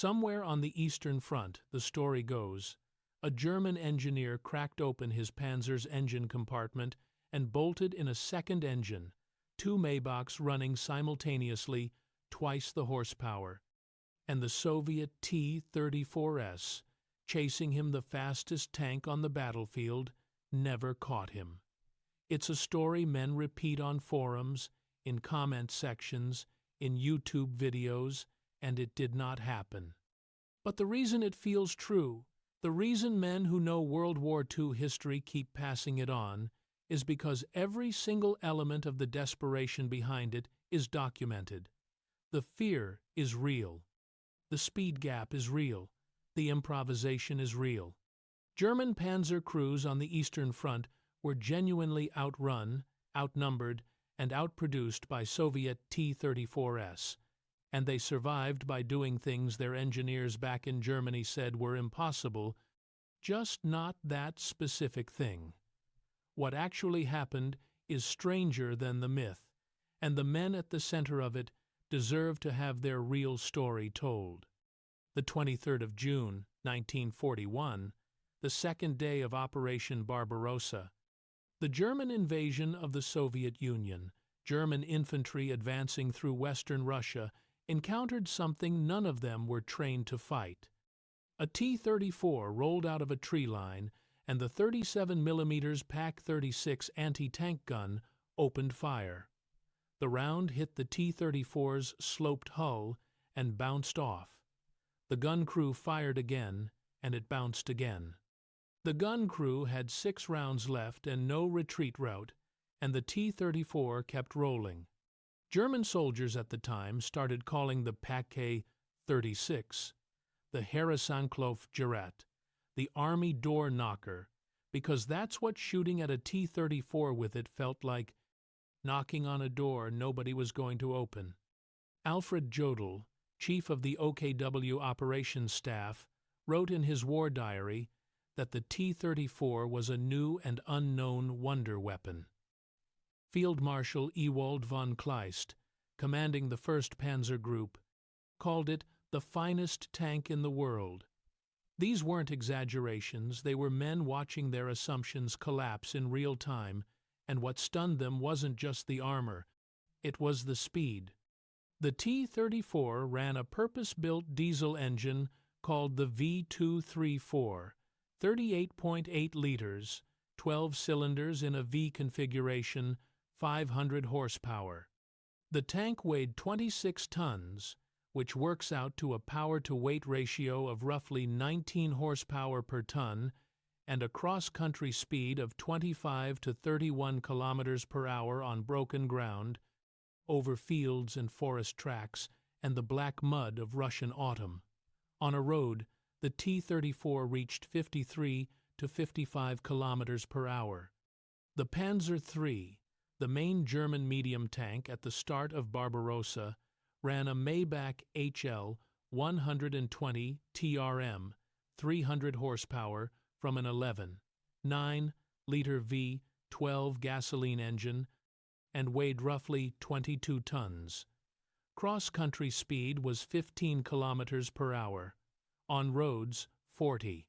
Somewhere on the Eastern Front, the story goes, a German engineer cracked open his Panzer's engine compartment and bolted in a second engine, two Maybachs running simultaneously, twice the horsepower, and the Soviet T-34s, chasing him the fastest tank on the battlefield, never caught him. It's a story men repeat on forums, in comment sections, in YouTube videos, and it did not happen. But the reason it feels true, the reason men who know World War II history keep passing it on, is because every single element of the desperation behind it is documented. The fear is real. The speed gap is real. The improvisation is real. German panzer crews on the Eastern Front were genuinely outrun, outnumbered, and outproduced by Soviet T-34s, and they survived by doing things their engineers back in Germany said were impossible, just not that specific thing. What actually happened is stranger than the myth, and the men at the center of it deserve to have their real story told. The 23rd of June, 1941, the second day of Operation Barbarossa, the German invasion of the Soviet Union, German infantry advancing through Western Russia, encountered something none of them were trained to fight. A T-34 rolled out of a tree line, and the 37mm PaK-36 anti-tank gun opened fire. The round hit the T-34's sloped hull and bounced off. The gun crew fired again, and it bounced again. The gun crew had 6 rounds left and no retreat route, and the T-34 kept rolling. German soldiers at the time started calling the PaK-36 the Heeresanklaufgerät, the Army door knocker, because that's what shooting at a T-34 with it felt like, knocking on a door nobody was going to open. Alfred Jodl, chief of the OKW operations staff, wrote in his war diary that the T-34 was a new and unknown wonder weapon. Field Marshal Ewald von Kleist, commanding the 1st Panzer Group, called it the finest tank in the world. These weren't exaggerations, they were men watching their assumptions collapse in real time, and what stunned them wasn't just the armor, it was the speed. The T-34 ran a purpose-built diesel engine called the V234, 38.8 liters, 12 cylinders in a V configuration, 500 horsepower. The tank weighed 26 tons, which works out to a power-to-weight ratio of roughly 19 horsepower per ton and a cross-country speed of 25 to 31 kilometers per hour on broken ground, over fields and forest tracks and the black mud of Russian autumn. On a road, the T-34 reached 53 to 55 kilometers per hour. The Panzer III, the main German medium tank at the start of Barbarossa, ran a Maybach HL 120 TRM, 300 horsepower, from an 11.9-liter V12 gasoline engine and weighed roughly 22 tons. Cross-country speed was 15 kilometers per hour. On roads, 40.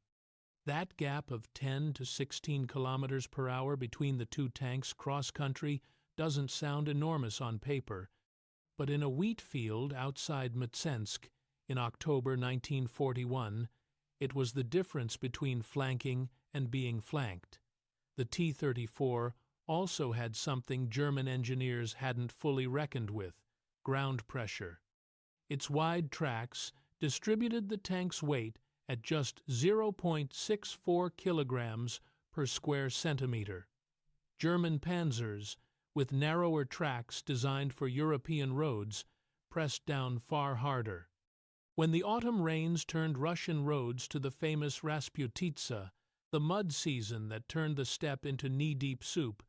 That gap of 10 to 16 kilometers per hour between the two tanks cross-country doesn't sound enormous on paper, but in a wheat field outside Mtsensk in October 1941, it was the difference between flanking and being flanked. The T-34 also had something German engineers hadn't fully reckoned with: ground pressure. Its wide tracks distributed the tank's weight at just 0.64 kilograms per square centimeter. German panzers, with narrower tracks designed for European roads, pressed down far harder. When the autumn rains turned Russian roads to the famous Rasputitsa, the mud season that turned the steppe into knee-deep soup,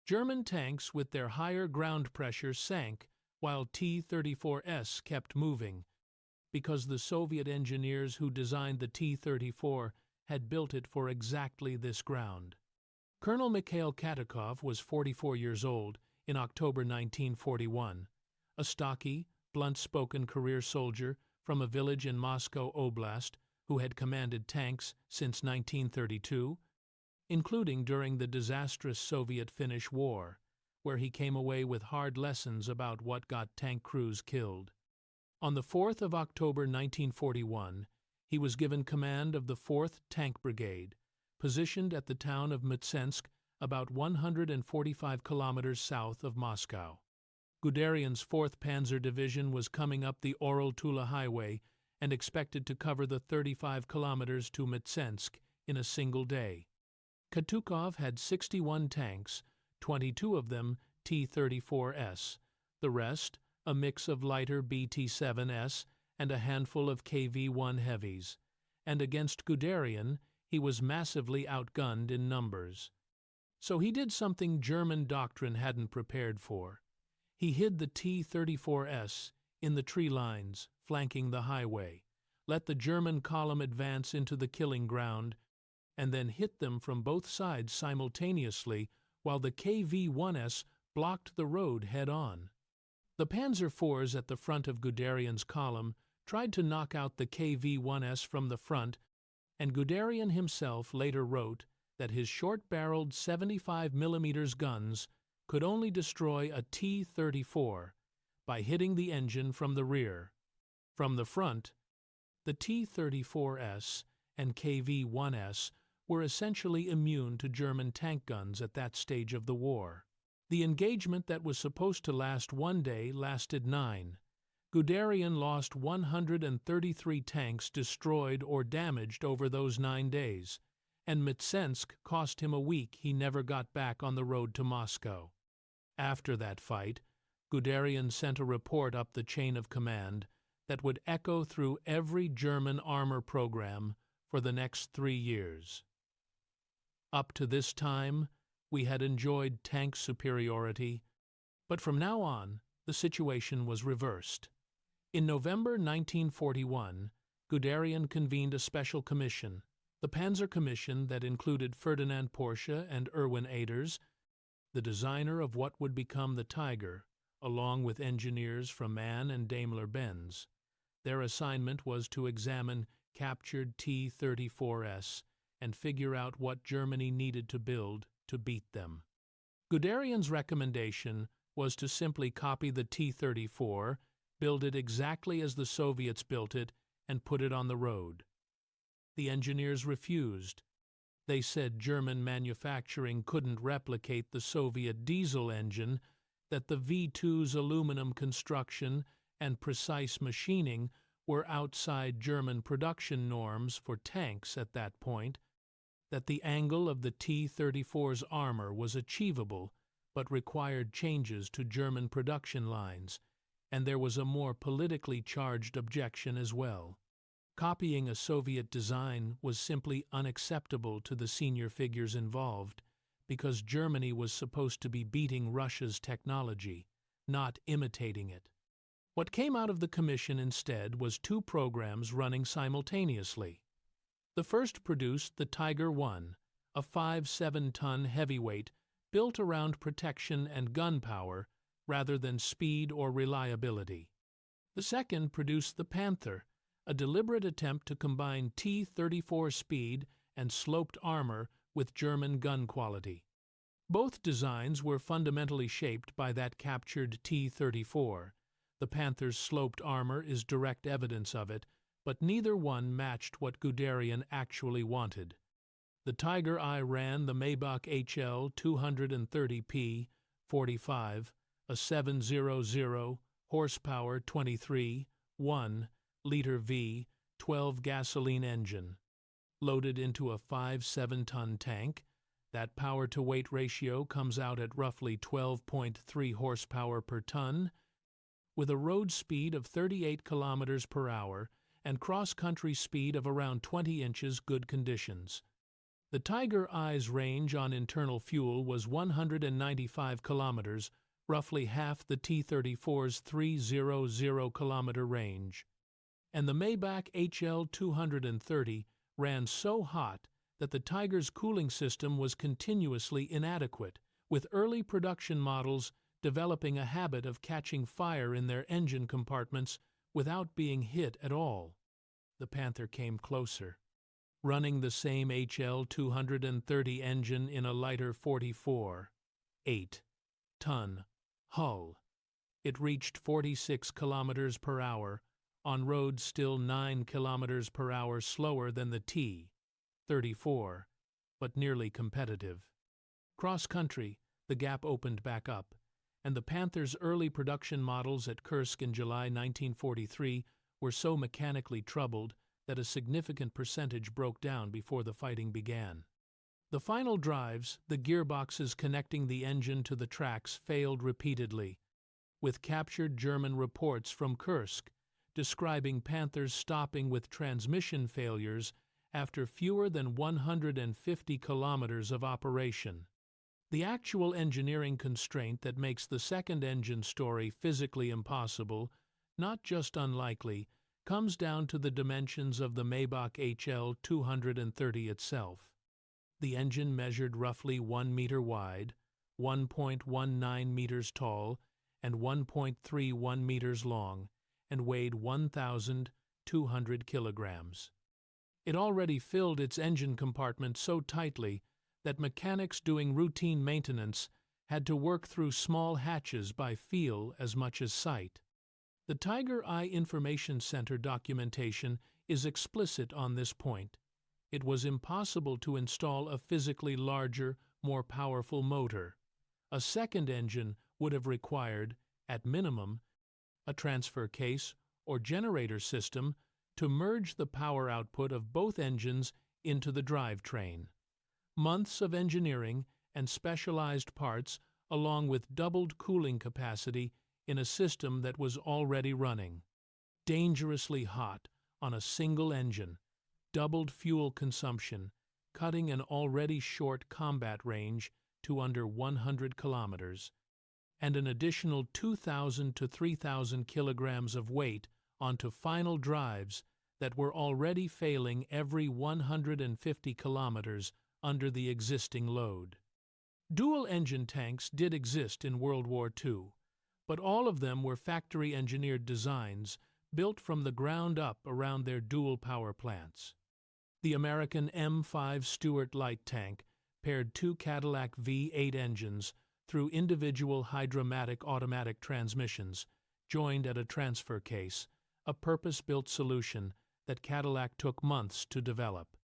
German tanks with their higher ground pressure sank while T-34s kept moving, because the Soviet engineers who designed the T-34 had built it for exactly this ground. Colonel Mikhail Katakov was 44 years old in October 1941, a stocky, blunt-spoken career soldier from a village in Moscow Oblast who had commanded tanks since 1932, including during the disastrous Soviet-Finnish War, where he came away with hard lessons about what got tank crews killed. On the 4th of October 1941, he was given command of the 4th Tank Brigade, positioned at the town of Mtsensk, about 145 kilometers south of Moscow. Guderian's 4th Panzer Division was coming up the Oral-Tula Highway and expected to cover the 35 kilometers to Mtsensk in a single day. Katukov had 61 tanks, 22 of them T-34s, the rest a mix of lighter BT-7s and a handful of KV-1 heavies, and against Guderian he was massively outgunned in numbers. So he did something German doctrine hadn't prepared for. He hid the T-34s in the tree lines flanking the highway, let the German column advance into the killing ground, and then hit them from both sides simultaneously while the KV-1s blocked the road head-on. The Panzer IVs at the front of Guderian's column tried to knock out the KV-1s from the front, and Guderian himself later wrote that his short-barreled 75mm guns could only destroy a T-34 by hitting the engine from the rear. From the front, the T-34s and KV-1s were essentially immune to German tank guns at that stage of the war. The engagement that was supposed to last one day lasted 9. Guderian lost 133 tanks destroyed or damaged over those 9 days, and Mtsensk cost him a week he never got back on the road to Moscow. After that fight, Guderian sent a report up the chain of command that would echo through every German armor program for the next 3 years. Up to this time, we had enjoyed tank superiority, but from now on, the situation was reversed. In November 1941, Guderian convened a special commission, the Panzer Commission that included Ferdinand Porsche and Erwin Aders, the designer of what would become the Tiger, along with engineers from MAN and Daimler-Benz. Their assignment was to examine captured T-34s and figure out what Germany needed to build to beat them. Guderian's recommendation was to simply copy the T-34, build it exactly as the Soviets built it, and put it on the road. The engineers refused. They said German manufacturing couldn't replicate the Soviet diesel engine, that the V-2's aluminum construction and precise machining were outside German production norms for tanks at that point, that the angle of the T-34's armor was achievable but required changes to German production lines, and there was a more politically charged objection as well. Copying a Soviet design was simply unacceptable to the senior figures involved, because Germany was supposed to be beating Russia's technology, not imitating it. What came out of the commission instead was 2 programs running simultaneously. The first produced the Tiger I, a 5-7-ton heavyweight built around protection and gunpowder rather than speed or reliability. The second produced the Panther, a deliberate attempt to combine T-34 speed and sloped armor with German gun quality. Both designs were fundamentally shaped by that captured T-34. The Panther's sloped armor is direct evidence of it, but neither one matched what Guderian actually wanted. The Tiger I ran the Maybach HL 230P 45, a 700 horsepower 23, 1-liter V12 gasoline engine. Loaded into a 5-7-ton tank, that power-to-weight ratio comes out at roughly 12.3 horsepower per ton, with a road speed of 38 kilometers per hour and cross-country speed of around 20 inches good conditions. The Tiger I's range on internal fuel was 195 kilometers, roughly half the T-34's 300-kilometer range. And the Maybach HL 230 ran so hot that the Tiger's cooling system was continuously inadequate, with early production models developing a habit of catching fire in their engine compartments without being hit at all. The Panther came closer, running the same HL-230 engine in a lighter 44, 8-ton hull. It reached 46 kilometers per hour on roads still 9 kilometers per hour slower than the T-34, but nearly competitive. Cross-country, the gap opened back up, and the Panther's early production models at Kursk in July 1943 were so mechanically troubled that a significant percentage broke down before the fighting began. The final drives, the gearboxes connecting the engine to the tracks, failed repeatedly, with captured German reports from Kursk describing Panthers stopping with transmission failures after fewer than 150 kilometers of operation. The actual engineering constraint that makes the second engine story physically impossible, not just unlikely, comes down to the dimensions of the Maybach HL-230 itself. The engine measured roughly 1 meter wide, 1.19 meters tall, and 1.31 meters long, and weighed 1,200 kilograms. It already filled its engine compartment so tightly that mechanics doing routine maintenance had to work through small hatches by feel as much as sight. The Tiger Eye Information Center documentation is explicit on this point. It was impossible to install a physically larger, more powerful motor. A second engine would have required, at minimum, a transfer case or generator system to merge the power output of both engines into the drivetrain. Months of engineering and specialized parts, along with doubled cooling capacity in a system that was already running. Dangerously hot on a single engine, doubled fuel consumption, cutting an already short combat range to under 100 kilometers, and an additional 2,000 to 3,000 kilograms of weight onto final drives that were already failing every 150 kilometers under the existing load. Dual-engine tanks did exist in World War II, but all of them were factory-engineered designs built from the ground up around their dual power plants. The American M5 Stuart light tank paired two Cadillac V8 engines through individual hydromatic automatic transmissions, joined at a transfer case, a purpose-built solution that Cadillac took months to develop.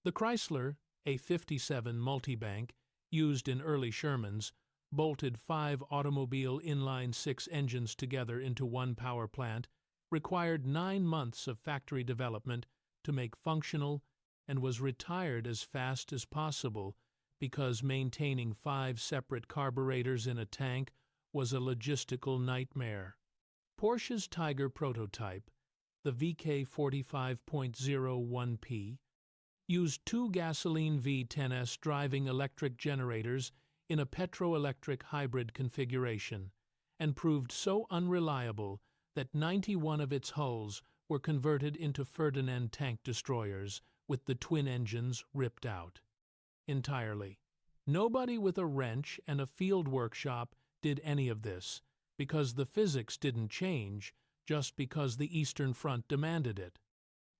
The Chrysler, a 57 multibank, used in early Shermans, bolted 5 automobile inline-6 engines together into one power plant, required 9 months of factory development to make functional, and was retired as fast as possible because maintaining 5 separate carburetors in a tank was a logistical nightmare. Porsche's Tiger prototype, the VK45.01P, used 2 gasoline V10S driving electric generators in a petro-electric hybrid configuration, and proved so unreliable that 91 of its hulls were converted into Ferdinand tank destroyers with the twin engines ripped out entirely. Nobody with a wrench and a field workshop did any of this, because the physics didn't change just because the Eastern Front demanded it.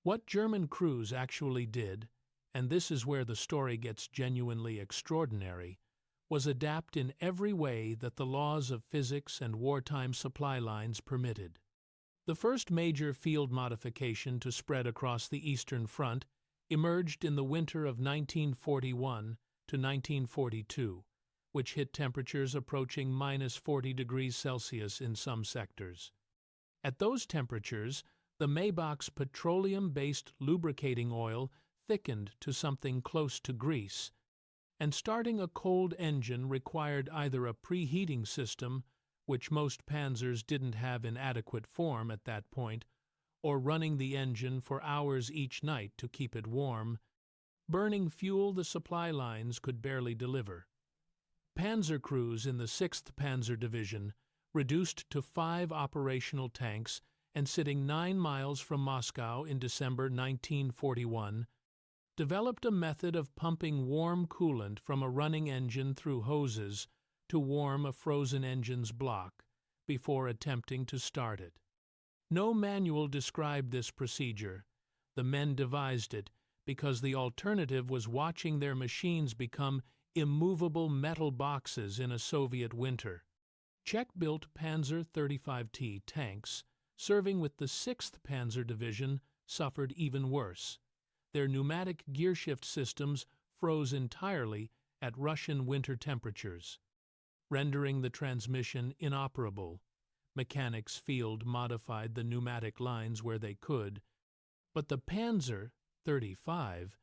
What German crews actually did, and this is where the story gets genuinely extraordinary, was adapt in every way that the laws of physics and wartime supply lines permitted. The first major field modification to spread across the Eastern Front emerged in the winter of 1941 to 1942, which hit temperatures approaching -40 degrees Celsius in some sectors. At those temperatures, the Maybach's petroleum-based lubricating oil thickened to something close to grease, and starting a cold engine required either a preheating system, which most Panzers didn't have in adequate form at that point, or running the engine for hours each night to keep it warm, burning fuel the supply lines could barely deliver. Panzer crews in the 6th Panzer Division, reduced to 5 operational tanks and sitting 9 miles from Moscow in December 1941, developed a method of pumping warm coolant from a running engine through hoses to warm a frozen engine's block before attempting to start it. No manual described this procedure. The men devised it because the alternative was watching their machines become immovable metal boxes in a Soviet winter. Czech-built Panzer 35T tanks, serving with the 6th Panzer Division, suffered even worse. Their pneumatic gearshift systems froze entirely at Russian winter temperatures, rendering the transmission inoperable. Mechanics field-modified the pneumatic lines where they could, but the Panzer 35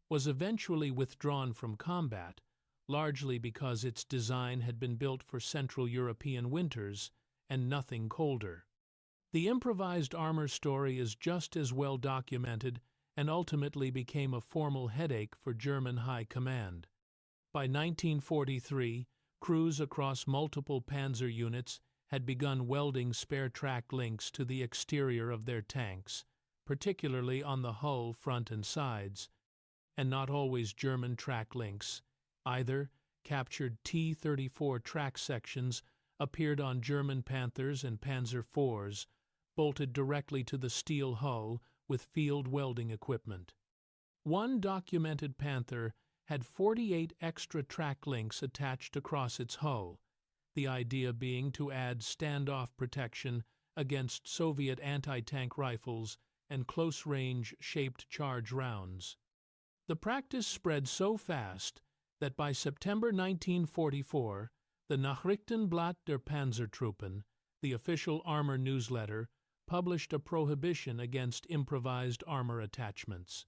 was eventually withdrawn from combat, largely because its design had been built for Central European winters and nothing colder. The improvised armor story is just as well documented and ultimately became a formal headache for German high command. By 1943, crews across multiple panzer units had begun welding spare track links to the exterior of their tanks, particularly on the hull front and sides, and not always German track links. Either captured T-34 track sections appeared on German Panthers and Panzer IVs, bolted directly to the steel hull with field welding equipment. One documented Panther had 48 extra track links attached across its hull, the idea being to add standoff protection against Soviet anti-tank rifles and close-range shaped charge rounds. The practice spread so fast that by September 1944, the Nachrichtenblatt der Panzertruppen, the official armor newsletter, published a prohibition against improvised armor attachments.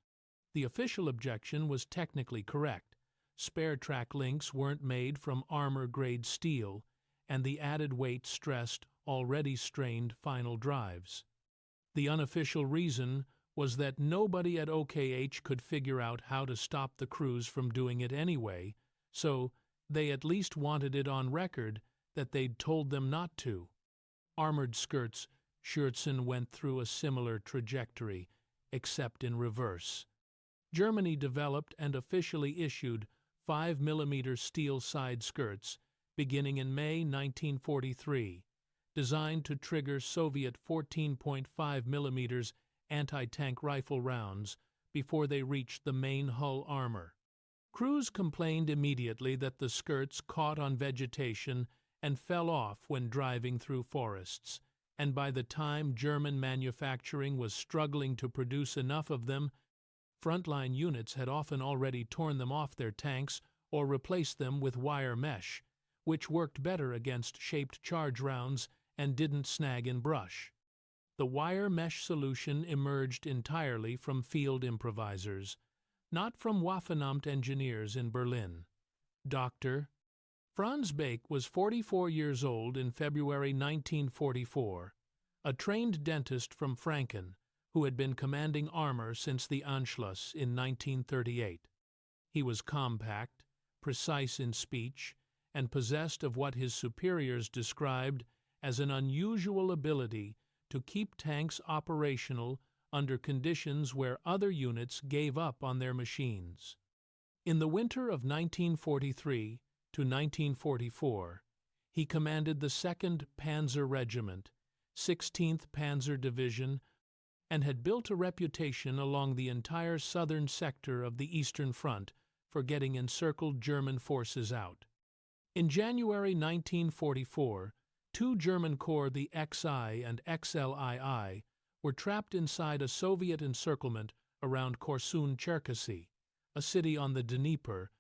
The official objection was technically correct. Spare track links weren't made from armor-grade steel, and the added weight stressed already strained final drives. The unofficial reason was that nobody at OKH could figure out how to stop the crews from doing it anyway, so they at least wanted it on record that they'd told them not to. Armored skirts Schürzen went through a similar trajectory, except in reverse. Germany developed and officially issued 5mm steel side skirts beginning in May 1943, designed to trigger Soviet 14.5mm anti-tank rifle rounds before they reached the main hull armor. Crews complained immediately that the skirts caught on vegetation and fell off when driving through forests, and by the time German manufacturing was struggling to produce enough of them, frontline units had often already torn them off their tanks or replaced them with wire mesh, which worked better against shaped charge rounds and didn't snag in brush. The wire mesh solution emerged entirely from field improvisers, not from Waffenamt engineers in Berlin. Dr. Franz Bake was 44 years old in February 1944, a trained dentist from Franken who had been commanding armor since the Anschluss in 1938. He was compact, precise in speech, and possessed of what his superiors described as an unusual ability to keep tanks operational under conditions where other units gave up on their machines. In the winter of 1943 to 1944, he commanded the 2nd Panzer Regiment, 16th Panzer Division, and had built a reputation along the entire southern sector of the Eastern Front for getting encircled German forces out. In January 1944, 2 German corps, the XI and XLII, were trapped inside a Soviet encirclement around Korsun-Cherkasy, a city on the Dnieper,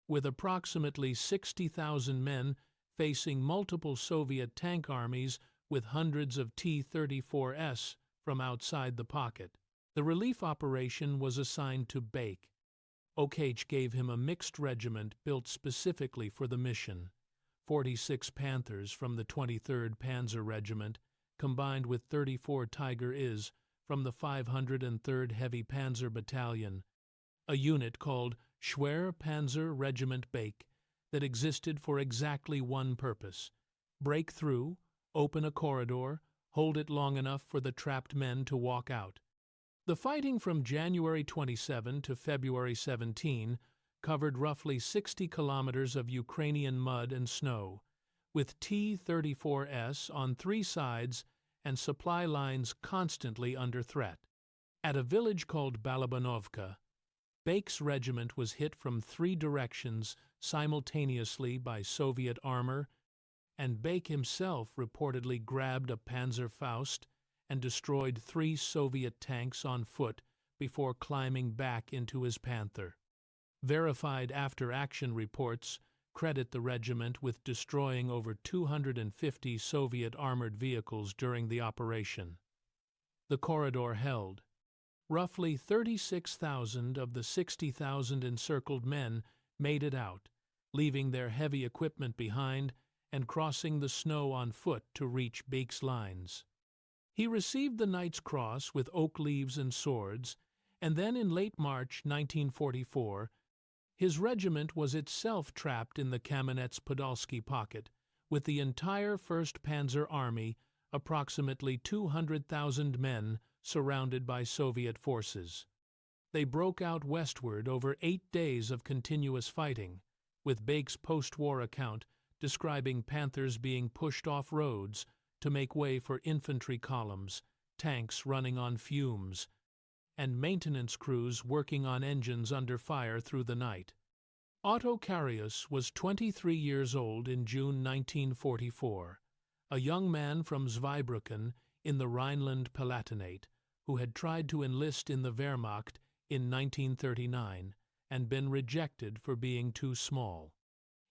with approximately 60,000 men facing multiple Soviet tank armies with hundreds of T-34s from outside the pocket. The relief operation was assigned to Bake. OKH gave him a mixed regiment built specifically for the mission. 46 Panthers from the 23rd Panzer Regiment, combined with 34 Tiger Is from the 503rd Heavy Panzer Battalion, a unit called Schwer Panzer Regiment Bake that existed for exactly one purpose: break through, open a corridor, hold it long enough for the trapped men to walk out. The fighting from January 27 to February 17 covered roughly 60 kilometers of Ukrainian mud and snow, with T-34s on 3 sides and supply lines constantly under threat. At a village called Balabanovka, Bake's regiment was hit from 3 directions simultaneously by Soviet armor, and Bake himself reportedly grabbed a Panzer Faust and destroyed 3 Soviet tanks on foot before climbing back into his Panther. Verified after-action reports credit the regiment with destroying over 250 Soviet armored vehicles during the operation. The corridor held. Roughly 36,000 of the 60,000 encircled men made it out, leaving their heavy equipment behind and crossing the snow on foot to reach Bake's lines. He received the Knight's Cross with oak leaves and swords, and then in late March 1944, his regiment was itself trapped in the Kamenets-Podolsky pocket, with the entire 1st Panzer Army, approximately 200,000 men, surrounded by Soviet forces. They broke out westward over 8 days of continuous fighting, with Bake's post-war account describing Panthers being pushed off roads to make way for infantry columns, tanks running on fumes, and maintenance crews working on engines under fire through the night. Otto Karius was 23 years old in June 1944, a young man from Zweibrücken in the Rhineland-Palatinate who had tried to enlist in the Wehrmacht in 1939 and been rejected for being too small.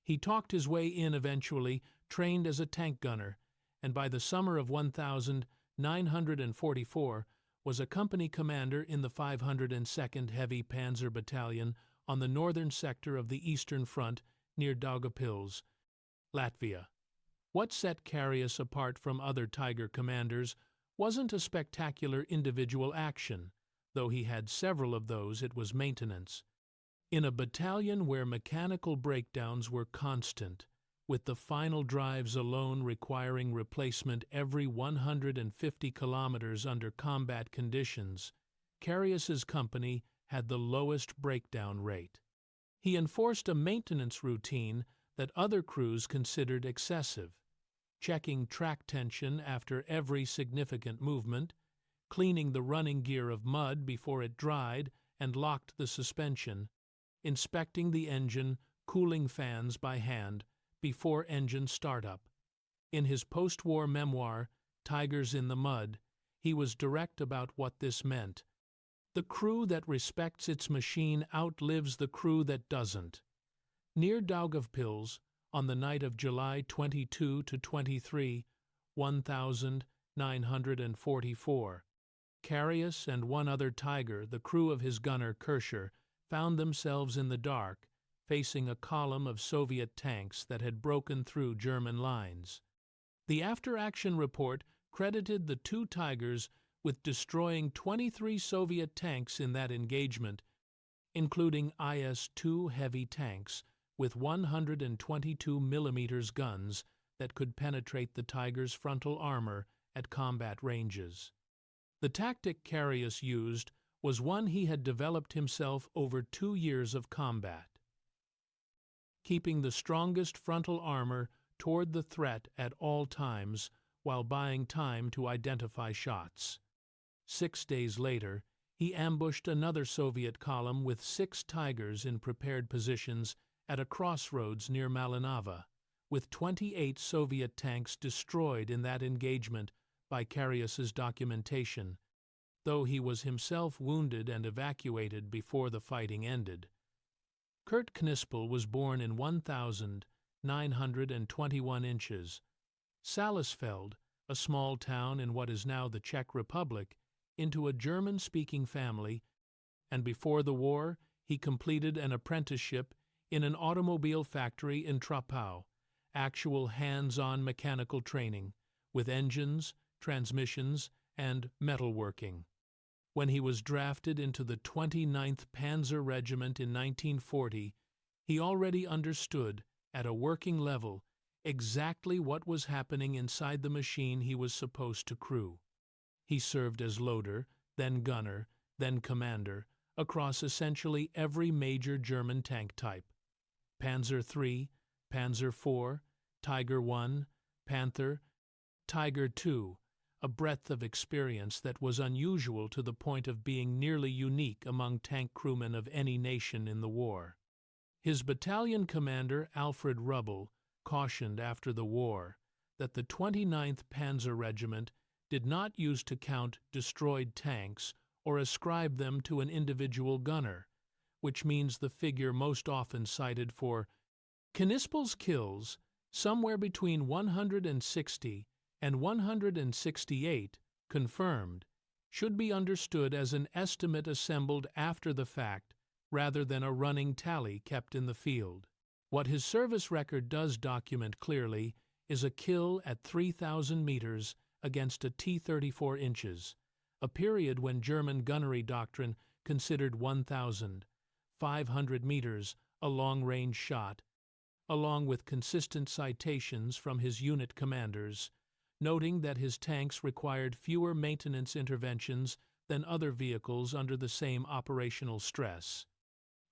He talked his way in eventually, trained as a tank gunner, and by the summer of 1944 was a company commander in the 502nd Heavy Panzer Battalion on the northern sector of the Eastern Front near Daugavpils, Latvia. What set Karius apart from other Tiger commanders wasn't a spectacular individual action, though he had several of those. It was maintenance. In a battalion where mechanical breakdowns were constant, with the final drives alone requiring replacement every 150 kilometers under combat conditions, Karius's company had the lowest breakdown rate. He enforced a maintenance routine that other crews considered excessive, checking track tension after every significant movement, cleaning the running gear of mud before it dried and locked the suspension, inspecting the engine, cooling fans by hand before engine startup. In his post-war memoir, Tigers in the Mud, he was direct about what this meant. The crew that respects its machine outlives the crew that doesn't. Near Daugavpils, on the night of July 22 to 23, 1944, Karius and one other Tiger, the crew of his gunner Kirscher, found themselves in the dark, facing a column of Soviet tanks that had broken through German lines. The after-action report credited the 2 Tigers with destroying 23 Soviet tanks in that engagement, including IS-2 heavy tanks with 122 mm guns that could penetrate the Tigers' frontal armor at combat ranges. The tactic Karius used was one he had developed himself over 2 years of combat, keeping the strongest frontal armor toward the threat at all times while buying time to identify shots. 6 days later, he ambushed another Soviet column with 6 Tigers in prepared positions at a crossroads near Malinava, with 28 Soviet tanks destroyed in that engagement by Karius's documentation, though he was himself wounded and evacuated before the fighting ended. Kurt Knispel was born in 1,921 inches. Salisfeld, a small town in what is now the Czech Republic, into a German-speaking family, and before the war he completed an apprenticeship in an automobile factory in Troppau, actual hands-on mechanical training, with engines, transmissions, and metalworking. When he was drafted into the 29th Panzer Regiment in 1940, he already understood, at a working level, exactly what was happening inside the machine he was supposed to crew. He served as loader, then gunner, then commander, across essentially every major German tank type: Panzer III, Panzer IV, Tiger I, Panther, Tiger II, a breadth of experience that was unusual to the point of being nearly unique among tank crewmen of any nation in the war. His battalion commander, Alfred Rubbel, cautioned after the war that the 29th Panzer Regiment did not use to count destroyed tanks or ascribe them to an individual gunner, which means the figure most often cited for Knispel's kills, somewhere between 160 and 168 confirmed, should be understood as an estimate assembled after the fact rather than a running tally kept in the field. What his service record does document clearly is a kill at 3,000 meters against a T-34 inches, a period when German gunnery doctrine considered 1,500 meters a long-range shot, along with consistent citations from his unit commanders, noting that his tanks required fewer maintenance interventions than other vehicles under the same operational stress.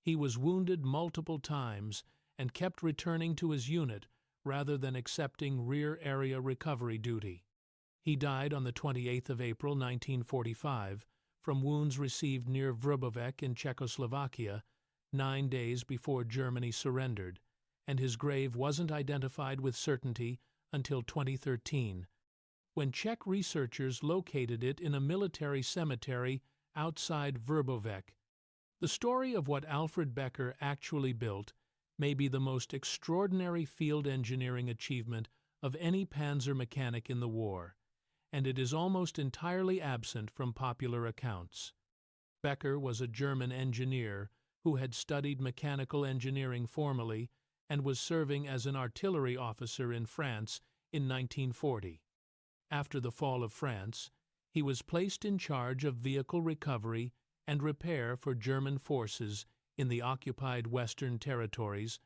He was wounded multiple times and kept returning to his unit rather than accepting rear area recovery duty. He died on the 28th of April 1945 from wounds received near Vrbovec in Czechoslovakia 9 days before Germany surrendered, and his grave wasn't identified with certainty until 2013, when Czech researchers located it in a military cemetery outside Vrbovec. The story of what Alfred Becker actually built may be the most extraordinary field engineering achievement of any panzer mechanic in the war, and it is almost entirely absent from popular accounts. Becker was a German engineer who had studied mechanical engineering formally and was serving as an artillery officer in France in 1940. After the fall of France, he was placed in charge of vehicle recovery and repair for German forces in the occupied Western territories,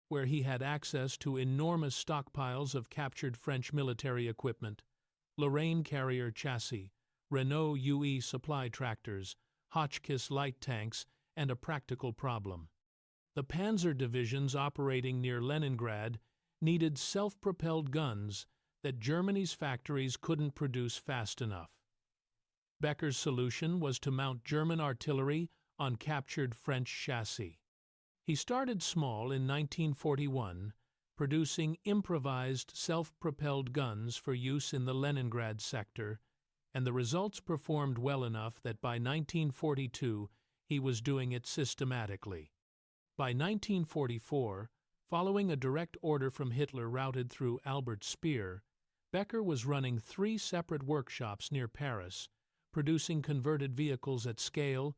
where he had access to enormous stockpiles of captured French military equipment, Lorraine carrier chassis, Renault UE supply tractors, Hotchkiss light tanks, and a practical problem. The panzer divisions operating near Leningrad needed self-propelled guns that Germany's factories couldn't produce fast enough. Becker's solution was to mount German artillery on captured French chassis. He started small in 1941, producing improvised self-propelled guns for use in the Leningrad sector, and the results performed well enough that by 1942 he was doing it systematically. By 1944, following a direct order from Hitler routed through Albert Speer, Becker was running 3 separate workshops near Paris, producing converted vehicles at scale,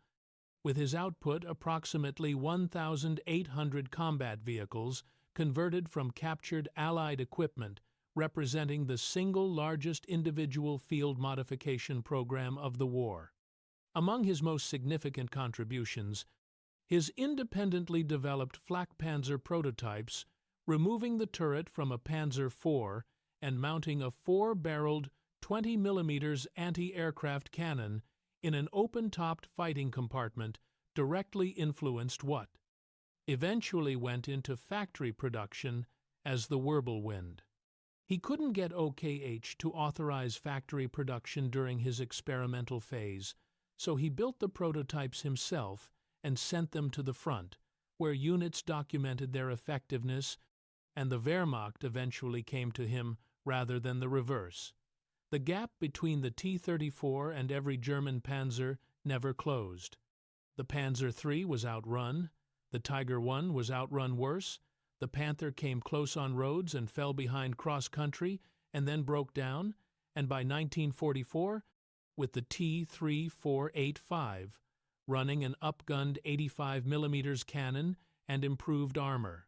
with his output approximately 1,800 combat vehicles converted from captured Allied equipment, representing the single largest individual field modification program of the war. Among his most significant contributions, his independently developed flak panzer prototypes, removing the turret from a Panzer IV and mounting a 4-barreled 20 mm anti-aircraft cannon in an open-topped fighting compartment, directly influenced what eventually went into factory production as the Wirbelwind. He couldn't get OKH to authorize factory production during his experimental phase, so he built the prototypes himself and sent them to the front, where units documented their effectiveness, and the Wehrmacht eventually came to him rather than the reverse. The gap between the T-34 and every German panzer never closed. The Panzer III was outrun, the Tiger I was outrun worse, the Panther came close on roads and fell behind cross-country and then broke down, and by 1944, with the T-3485, running an upgunned 85 mm cannon and improved armor.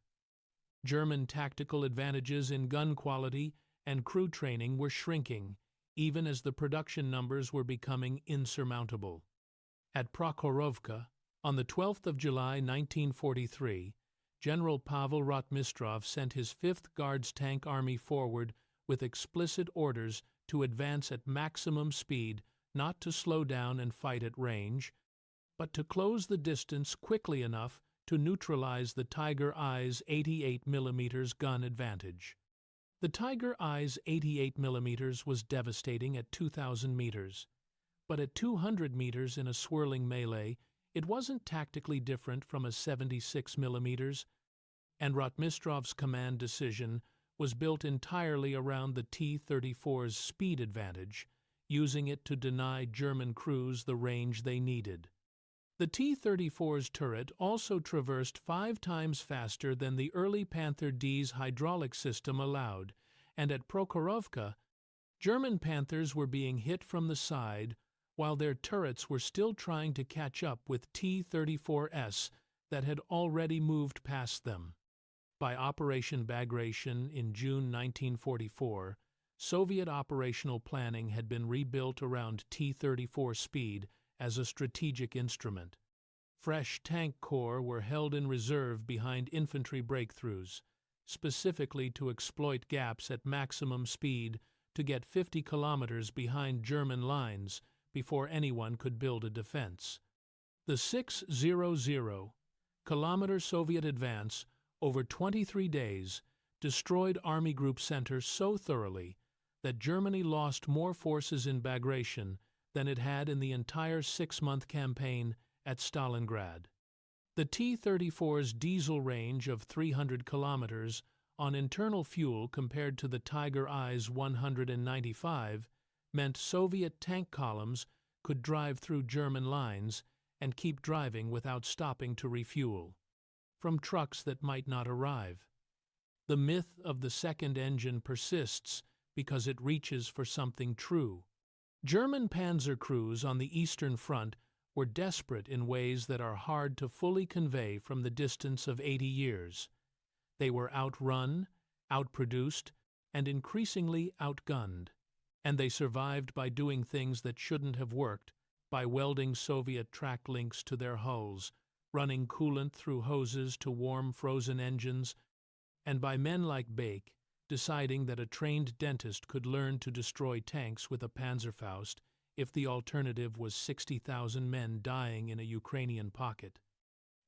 German tactical advantages in gun quality and crew training were shrinking, even as the production numbers were becoming insurmountable. At Prokhorovka, on the 12th of July 1943, General Pavel Rotmistrov sent his 5th Guards Tank Army forward with explicit orders to advance at maximum speed, not to slow down and fight at range, but to close the distance quickly enough to neutralize the Tiger I's 88 mm gun advantage. The Tiger I's 88mm was devastating at 2,000 meters. But at 200 meters in a swirling melee, it wasn't tactically different from a 76mm, and Rotmistrov's command decision was built entirely around the T-34's speed advantage, using it to deny German crews the range they needed. The T-34's turret also traversed 5 times faster than the early Panther D's hydraulic system allowed, and at Prokhorovka, German Panthers were being hit from the side while their turrets were still trying to catch up with T-34s that had already moved past them. By Operation Bagration in June 1944, Soviet operational planning had been rebuilt around T-34 speed as a strategic instrument. Fresh tank corps were held in reserve behind infantry breakthroughs, specifically to exploit gaps at maximum speed to get 50 kilometers behind German lines before anyone could build a defense. The 600-kilometer Soviet advance over 23 days destroyed Army Group Center so thoroughly that Germany lost more forces in Bagration than it had in the entire 6-month campaign at Stalingrad. The T-34's diesel range of 300 kilometers on internal fuel compared to the Tiger I's 195 meant Soviet tank columns could drive through German lines and keep driving without stopping to refuel, from trucks that might not arrive. The myth of the second engine persists because it reaches for something true. German panzer crews on the Eastern Front were desperate in ways that are hard to fully convey from the distance of 80 years. They were outrun, outproduced, and increasingly outgunned. And they survived by doing things that shouldn't have worked, by welding Soviet track links to their hulls, running coolant through hoses to warm frozen engines, and by men like Bake deciding that a trained dentist could learn to destroy tanks with a Panzerfaust if the alternative was 60,000 men dying in a Ukrainian pocket.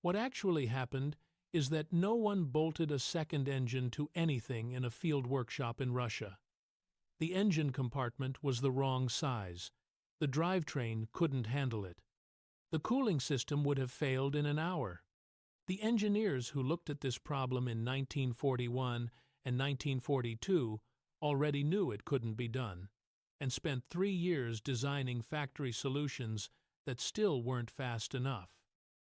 What actually happened is that no one bolted a second engine to anything in a field workshop in Russia. The engine compartment was the wrong size. The drivetrain couldn't handle it. The cooling system would have failed in an hour. The engineers who looked at this problem in 1941 and 1942 already knew it couldn't be done, and spent 3 years designing factory solutions that still weren't fast enough.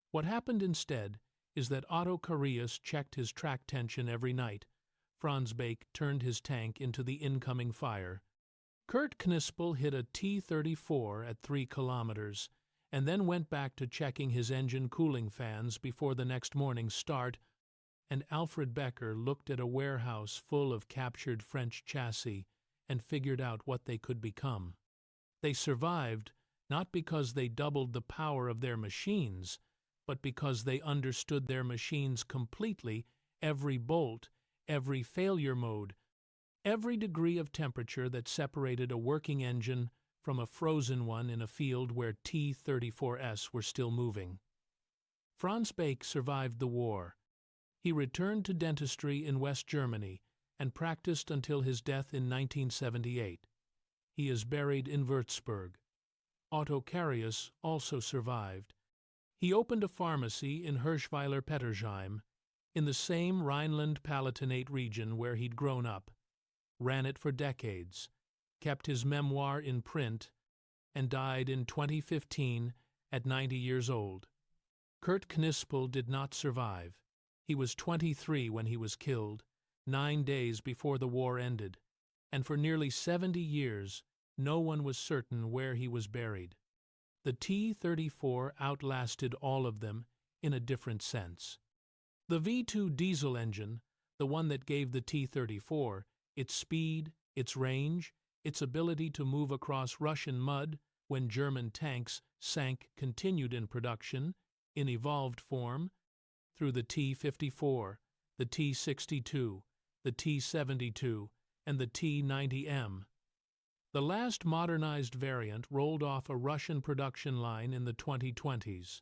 What happened instead is that Otto Carius checked his track tension every night, Franz Bake turned his tank into the incoming fire, Kurt Knispel hit a T-34 at 3 kilometers, and then went back to checking his engine cooling fans before the next morning's start, and Alfred Becker looked at a warehouse full of captured French chassis and figured out what they could become. They survived not because they doubled the power of their machines, but because they understood their machines completely, every bolt, every failure mode, every degree of temperature that separated a working engine from a frozen one in a field where T-34s were still moving. Franz Bake survived the war. He returned to dentistry in West Germany and practiced until his death in 1978. He is buried in Würzburg. Otto Carius also survived. He opened a pharmacy in Hirschweiler-Pettersheim, in the same Rhineland-Palatinate region where he'd grown up, ran it for decades, kept his memoir in print, and died in 2015 at 90 years old. Kurt Knispel did not survive. He was 23 when he was killed, 9 days before the war ended, and for nearly 70 years no one was certain where he was buried. The T-34 outlasted all of them in a different sense. The V2 diesel engine, the one that gave the T-34 its speed, its range, its ability to move across Russian mud when German tanks sank, continued in production, in evolved form, through the T-54, the T-62, the T-72, and the T-90M. The last modernized variant rolled off a Russian production line in the 2020s.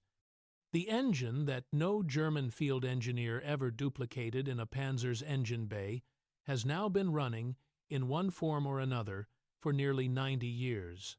The engine that no German field engineer ever duplicated in a Panzer's engine bay has now been running, in one form or another, for nearly 90 years.